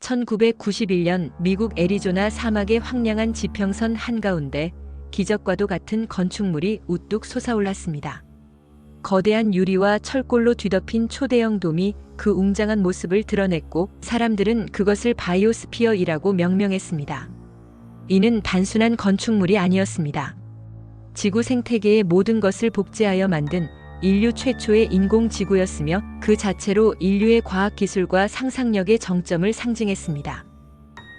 1991년 미국 애리조나 사막의 황량한 지평선 한가운데 기적과도 같은 건축물이 우뚝 솟아올랐습니다. 거대한 유리와 철골로 뒤덮인 초대형 돔이 그 웅장한 모습을 드러냈고 사람들은 그것을 바이오스피어이라고 명명했습니다. 이는 단순한 건축물이 아니었습니다. 지구 생태계의 모든 것을 복제하여 만든 인류 최초의 인공지구였으며 그 자체로 인류의 과학기술과 상상력의 정점을 상징했습니다.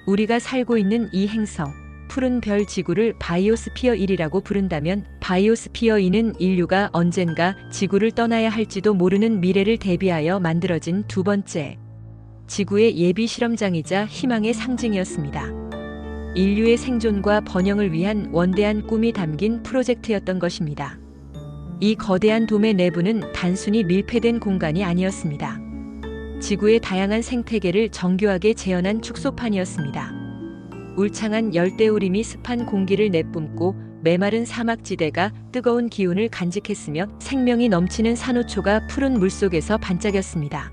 우리가 살고 있는 이 행성, 푸른 별 지구를 바이오스피어 1이라고 부른다면 바이오스피어 2는 인류가 언젠가 지구를 떠나야 할지도 모르는 미래를 대비하여 만들어진 두 번째 지구의 예비 실험장이자 희망의 상징이었습니다. 인류의 생존과 번영을 위한 원대한 꿈이 담긴 프로젝트였던 것입니다. 이 거대한 돔의 내부는 단순히 밀폐된 공간이 아니었습니다. 지구의 다양한 생태계를 정교하게 재현한 축소판이었습니다. 울창한 열대우림이 습한 공기를 내뿜고 메마른 사막지대가 뜨거운 기운을 간직했으며 생명이 넘치는 산호초가 푸른 물속에서 반짝였습니다.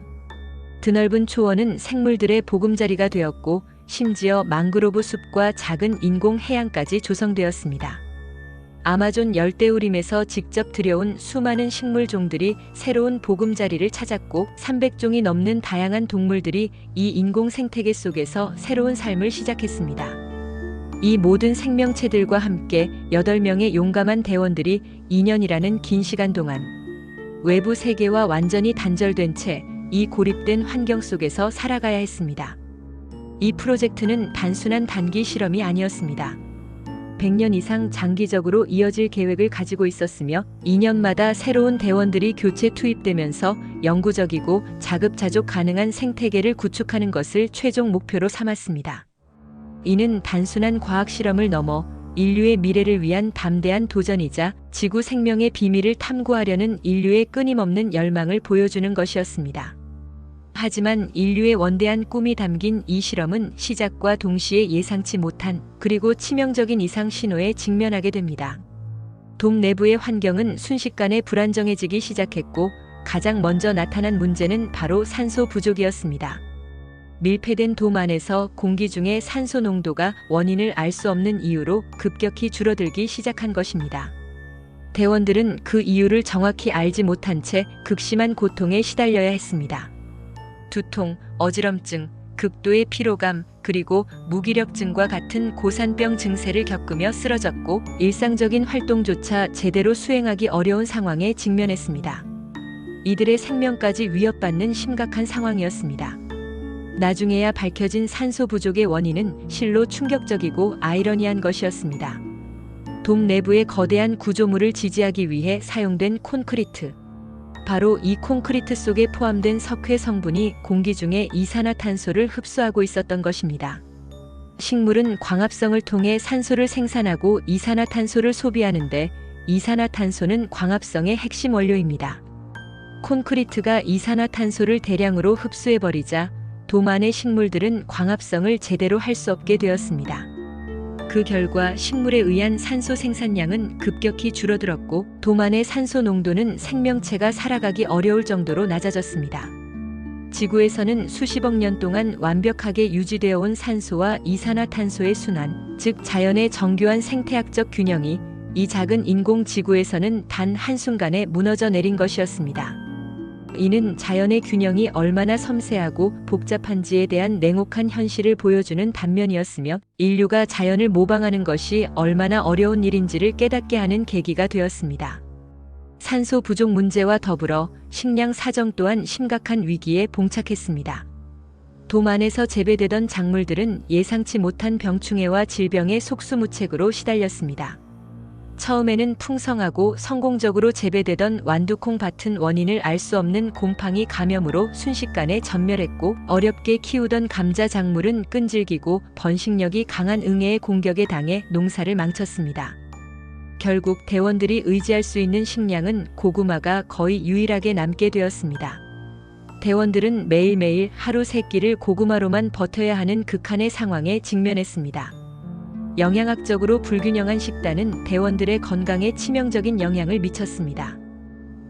드넓은 초원은 생물들의 보금자리가 되었고 심지어 망그로브 숲과 작은 인공 해양까지 조성되었습니다. 아마존 열대우림에서 직접 들여온 수많은 식물종들이 새로운 보금자리를 찾았고 300종이 넘는 다양한 동물들이 이 인공 생태계 속에서 새로운 삶을 시작했습니다. 이 모든 생명체들과 함께 8명의 용감한 대원들이 2년이라는 긴 시간 동안 외부 세계와 완전히 단절된 채 이 고립된 환경 속에서 살아가야 했습니다. 이 프로젝트는 단순한 단기 실험이 아니었습니다. 100년 이상 장기적으로 이어질 계획을 가지고 있었으며 2년마다 새로운 대원들이 교체 투입되면서 영구적이고 자급자족 가능한 생태계를 구축하는 것을 최종 목표로 삼았습니다. 이는 단순한 과학 실험을 넘어 인류의 미래를 위한 담대한 도전이자 지구 생명의 비밀을 탐구하려는 인류의 끊임없는 열망을 보여주는 것이었습니다. 하지만 인류의 원대한 꿈이 담긴 이 실험은 시작과 동시에 예상치 못한 그리고 치명적인 이상 신호에 직면하게 됩니다. 돔 내부의 환경은 순식간에 불안정해지기 시작했고 가장 먼저 나타난 문제는 바로 산소 부족이었습니다. 밀폐된 돔 안에서 공기 중의 산소 농도가 원인을 알 수 없는 이유로 급격히 줄어들기 시작한 것입니다. 대원들은 그 이유를 정확히 알지 못한 채 극심한 고통에 시달려야 했습니다. 두통, 어지럼증, 극도의 피로감, 그리고 무기력증과 같은 고산병 증세를 겪으며 쓰러졌고 일상적인 활동조차 제대로 수행하기 어려운 상황에 직면했습니다. 이들의 생명까지 위협받는 심각한 상황이었습니다. 나중에야 밝혀진 산소 부족의 원인은 실로 충격적이고 아이러니한 것이었습니다. 돔 내부의 거대한 구조물을 지지하기 위해 사용된 콘크리트. 바로 이 콘크리트 속에 포함된 석회 성분이 공기 중에 이산화탄소를 흡수하고 있었던 것입니다. 식물은 광합성을 통해 산소를 생산하고 이산화탄소를 소비하는데 이산화탄소는 광합성의 핵심 원료입니다. 콘크리트가 이산화탄소를 대량으로 흡수해버리자 돔 안의 식물들은 광합성을 제대로 할 수 없게 되었습니다. 그 결과 식물에 의한 산소 생산량은 급격히 줄어들었고 돔 안의 산소 농도는 생명체가 살아가기 어려울 정도로 낮아졌습니다. 지구에서는 수십억 년 동안 완벽하게 유지되어 온 산소와 이산화탄소의 순환, 즉 자연의 정교한 생태학적 균형이 이 작은 인공지구에서는 단 한순간에 무너져 내린 것이었습니다. 이는 자연의 균형이 얼마나 섬세하고 복잡한지에 대한 냉혹한 현실을 보여주는 단면이었으며 인류가 자연을 모방하는 것이 얼마나 어려운 일인지를 깨닫게 하는 계기가 되었습니다. 산소 부족 문제와 더불어 식량 사정 또한 심각한 위기에 봉착했습니다. 돔 안에서 재배되던 작물들은 예상치 못한 병충해와 질병의 속수무책으로 시달렸습니다. 처음에는 풍성하고 성공적으로 재배되던 완두콩 밭은 원인을 알 수 없는 곰팡이 감염으로 순식간에 전멸했고 어렵게 키우던 감자 작물은 끈질기고 번식력이 강한 응애의 공격에 당해 농사를 망쳤습니다. 결국 대원들이 의지할 수 있는 식량은 고구마가 거의 유일하게 남게 되었습니다. 대원들은 매일매일 하루 3끼를 고구마로만 버텨야 하는 극한의 상황에 직면했습니다. 영양학적으로 불균형한 식단은 대원들의 건강에 치명적인 영향을 미쳤습니다.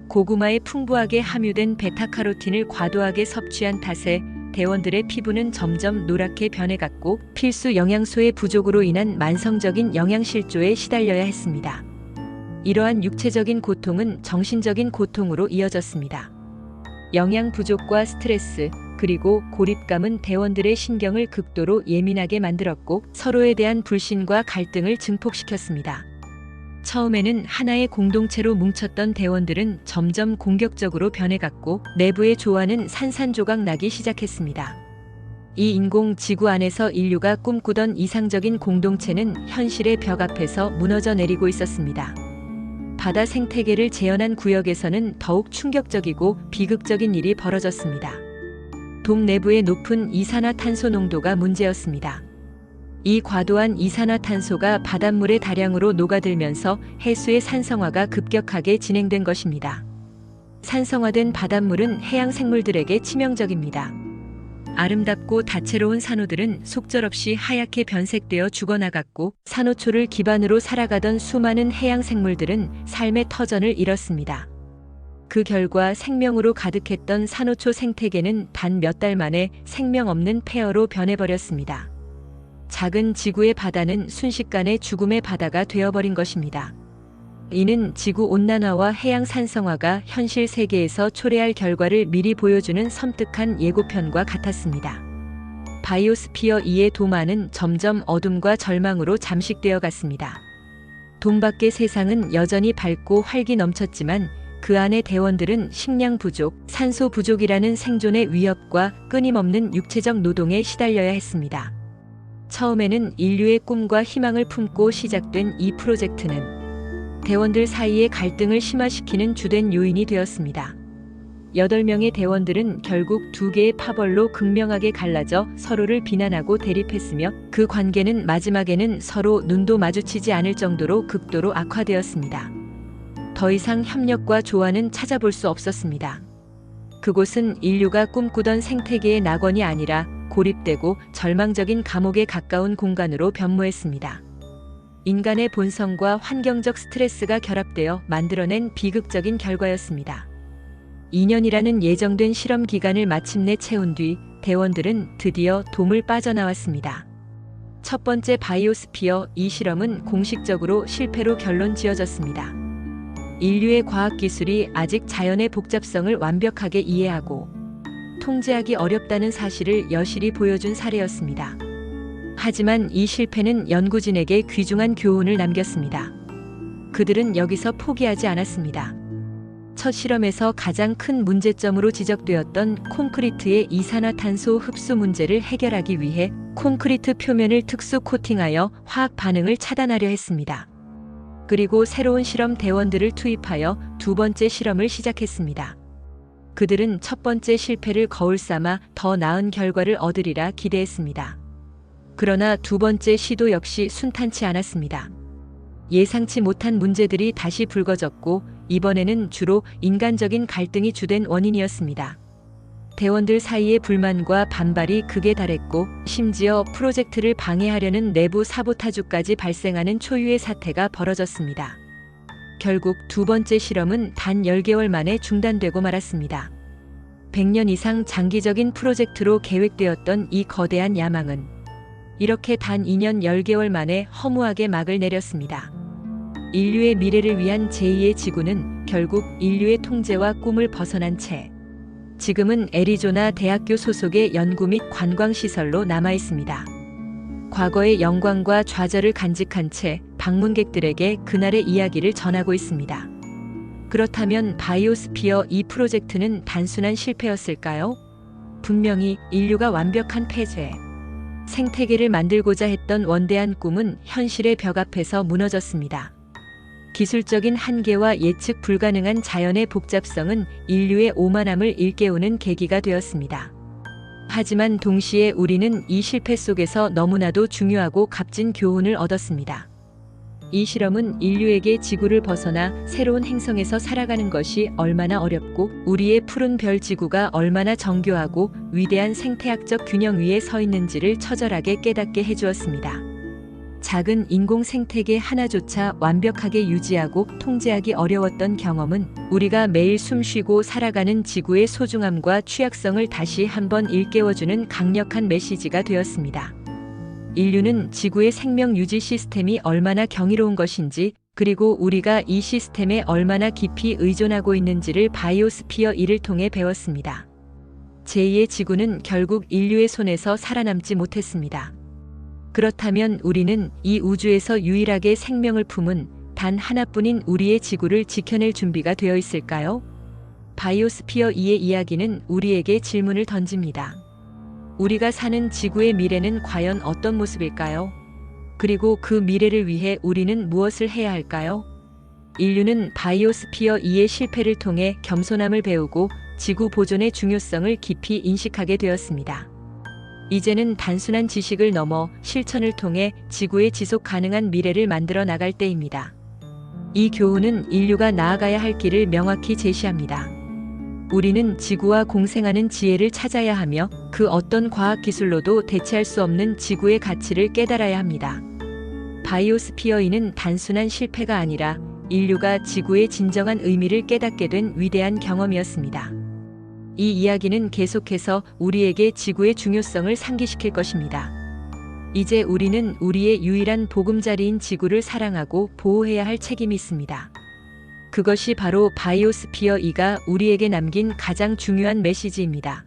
고구마에 풍부하게 함유된 베타카로틴을 과도하게 섭취한 탓에 대원들의 피부는 점점 노랗게 변해갔고 필수 영양소의 부족으로 인한 만성적인 영양실조에 시달려야 했습니다. 이러한 육체적인 고통은 정신적인 고통으로 이어졌습니다. 영양 부족과 스트레스, 그리고 고립감은 대원들의 신경을 극도로 예민하게 만들었고 서로에 대한 불신과 갈등을 증폭시켰습니다. 처음에는 하나의 공동체로 뭉쳤던 대원들은 점점 공격적으로 변해갔고 내부의 조화는 산산조각 나기 시작했습니다. 이 인공 지구 안에서 인류가 꿈꾸던 이상적인 공동체는 현실의 벽 앞에서 무너져 내리고 있었습니다. 바다 생태계를 재현한 구역에서는 더욱 충격적이고 비극적인 일이 벌어졌습니다. 돔 내부의 높은 이산화탄소 농도가 문제였습니다. 이 과도한 이산화탄소가 바닷물에 다량으로 녹아들면서 해수의 산성화가 급격하게 진행된 것입니다. 산성화된 바닷물은 해양 생물들에게 치명적입니다. 아름답고 다채로운 산호들은 속절없이 하얗게 변색되어 죽어나갔고 산호초를 기반으로 살아가던 수많은 해양 생물들은 삶의 터전을 잃었습니다. 그 결과 생명으로 가득했던 산호초 생태계는 단 몇 달 만에 생명 없는 폐허로 변해버렸습니다. 작은 지구의 바다는 순식간에 죽음의 바다가 되어버린 것입니다. 이는 지구 온난화와 해양 산성화가 현실 세계에서 초래할 결과를 미리 보여주는 섬뜩한 예고편과 같았습니다. 바이오스피어 2의 돔 안은 점점 어둠과 절망으로 잠식되어 갔습니다. 돔 밖의 세상은 여전히 밝고 활기 넘쳤지만 그 안의 대원들은 식량 부족, 산소 부족이라는 생존의 위협과 끊임없는 육체적 노동에 시달려야 했습니다. 처음에는 인류의 꿈과 희망을 품고 시작된 이 프로젝트는 대원들 사이의 갈등을 심화시키는 주된 요인이 되었습니다. 8명의 대원들은 결국 2개의 파벌로 극명하게 갈라져 서로를 비난하고 대립했으며 그 관계는 마지막에는 서로 눈도 마주치지 않을 정도로 극도로 악화되었습니다. 더 이상 협력과 조화는 찾아볼 수 없었습니다. 그곳은 인류가 꿈꾸던 생태계의 낙원이 아니라 고립되고 절망적인 감옥에 가까운 공간으로 변모했습니다. 인간의 본성과 환경적 스트레스가 결합되어 만들어낸 비극적인 결과였습니다. 2년이라는 예정된 실험 기간을 마침내 채운 뒤 대원들은 드디어 돔을 빠져나왔습니다. 첫 번째 바이오스피어 2 실험은 공식적으로 실패로 결론 지어졌습니다. 인류의 과학기술이 아직 자연의 복잡성을 완벽하게 이해하고 통제하기 어렵다는 사실을 여실히 보여준 사례였습니다. 하지만 이 실패는 연구진에게 귀중한 교훈을 남겼습니다. 그들은 여기서 포기하지 않았습니다. 첫 실험에서 가장 큰 문제점으로 지적되었던 콘크리트의 이산화탄소 흡수 문제를 해결하기 위해 콘크리트 표면을 특수 코팅하여 화학 반응을 차단하려 했습니다. 그리고 새로운 실험 대원들을 투입하여 두 번째 실험을 시작했습니다. 그들은 첫 번째 실패를 거울 삼아 더 나은 결과를 얻으리라 기대했습니다. 그러나 두 번째 시도 역시 순탄치 않았습니다. 예상치 못한 문제들이 다시 불거졌고 이번에는 주로 인간적인 갈등이 주된 원인이었습니다. 대원들 사이의 불만과 반발이 극에 달했고 심지어 프로젝트를 방해하려는 내부 사보타주까지 발생하는 초유의 사태가 벌어졌습니다. 결국 두 번째 실험은 단 10개월 만에 중단되고 말았습니다. 100년 이상 장기적인 프로젝트로 계획되었던 이 거대한 야망은 이렇게 단 2년 10개월 만에 허무하게 막을 내렸습니다. 인류의 미래를 위한 제2의 지구는 결국 인류의 통제와 꿈을 벗어난 채 지금은 애리조나 대학교 소속의 연구 및 관광시설로 남아있습니다. 과거의 영광과 좌절을 간직한 채 방문객들에게 그날의 이야기를 전하고 있습니다. 그렇다면 바이오스피어 2 프로젝트는 단순한 실패였을까요? 분명히 인류가 완벽한 폐쇄, 생태계를 만들고자 했던 원대한 꿈은 현실의 벽 앞에서 무너졌습니다. 기술적인 한계와 예측 불가능한 자연의 복잡성은 인류의 오만함을 일깨우는 계기가 되었습니다. 하지만 동시에 우리는 이 실패 속에서 너무나도 중요하고 값진 교훈을 얻었습니다. 이 실험은 인류에게 지구를 벗어나 새로운 행성에서 살아가는 것이 얼마나 어렵고 우리의 푸른 별 지구가 얼마나 정교하고 위대한 생태학적 균형 위에 서 있는지를 처절하게 깨닫게 해주었습니다. 작은 인공 생태계 하나조차 완벽하게 유지하고 통제하기 어려웠던 경험은 우리가 매일 숨쉬고 살아가는 지구의 소중함과 취약성을 다시 한번 일깨워주는 강력한 메시지가 되었습니다. 인류는 지구의 생명 유지 시스템이 얼마나 경이로운 것인지, 그리고 우리가 이 시스템에 얼마나 깊이 의존하고 있는지를 바이오스피어 2를 통해 배웠습니다. 제2의 지구는 결국 인류의 손에서 살아남지 못했습니다. 그렇다면 우리는 이 우주에서 유일하게 생명을 품은 단 하나뿐인 우리의 지구를 지켜낼 준비가 되어 있을까요? 바이오스피어 2의 이야기는 우리에게 질문을 던집니다. 우리가 사는 지구의 미래는 과연 어떤 모습일까요? 그리고 그 미래를 위해 우리는 무엇을 해야 할까요? 인류는 바이오스피어 2의 실패를 통해 겸손함을 배우고 지구 보존의 중요성을 깊이 인식하게 되었습니다. 이제는 단순한 지식을 넘어 실천을 통해 지구의 지속 가능한 미래를 만들어 나갈 때입니다. 이 교훈은 인류가 나아가야 할 길을 명확히 제시합니다. 우리는 지구와 공생하는 지혜를 찾아야 하며 그 어떤 과학 기술로도 대체할 수 없는 지구의 가치를 깨달아야 합니다. 바이오스피어 2는 단순한 실패가 아니라 인류가 지구의 진정한 의미를 깨닫게 된 위대한 경험이었습니다. 이 이야기는 계속해서 우리에게 지구의 중요성을 상기시킬 것입니다. 이제 우리는 우리의 유일한 보금자리인 지구를 사랑하고 보호해야 할 책임이 있습니다. 그것이 바로 바이오스피어 2가 우리에게 남긴 가장 중요한 메시지입니다.